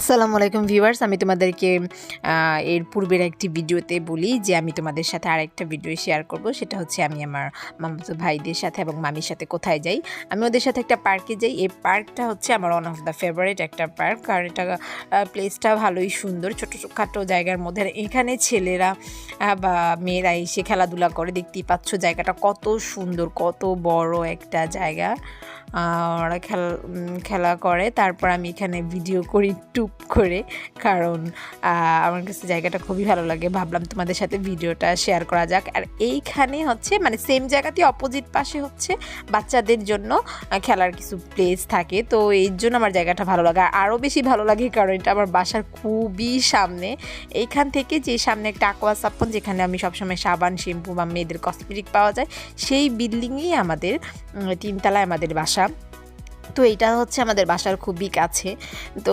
আসসালামু আলাইকুম ভিউয়ার্স, আমি তোমাদেরকে এর পূর্বের একটি ভিডিওতে বলি যে আমি তোমাদের সাথে আরেকটা ভিডিও শেয়ার করব। সেটা হচ্ছে আমি আমার মামাতো ভাইদের সাথে এবং মামির সাথে কোথায় যাই। আমি ওদের সাথে একটা পার্কে যাই। এই পার্কটা হচ্ছে আমার ওয়ান অফ দ্য ফেভারিট একটা পার্ক। আর এটা প্লেসটা ভালোই সুন্দর, ছোটোখাটো জায়গার মধ্যে। আর এখানে ছেলেরা বা মেয়েরা এসে খেলাধুলা করে। দেখতেই পাচ্ছ জায়গাটা কত সুন্দর, কত বড় একটা জায়গা। ওরা খেলা করে। তারপর আমি এখানে ভিডিও করি টুক করে, কারণ আমার কাছে জায়গাটা খুবই ভালো লাগে। ভাবলাম তোমাদের সাথে ভিডিওটা শেয়ার করা যাক। আর এইখানে হচ্ছে মানে সেম জায়গাতে অপোজিট পাশে হচ্ছে বাচ্চাদের জন্য খেলার কিছু প্লেস থাকে। তো এই জন্য আমার জায়গাটা ভালো লাগে। আর আরও বেশি ভালো লাগে কারণ এটা আমার বাসার খুবই সামনে। এইখান থেকে যে সামনে একটা aqua sapon, যেখানে আমি সবসময় সাবান, শ্যাম্পু বা মেয়েদের কসমেটিক পাওয়া যায়, সেই বিল্ডিংয়েই আমাদের 3 তলায় আমাদের বাসা। তো এটা হচ্ছে আমাদের বাসার খুবই কাছে। তো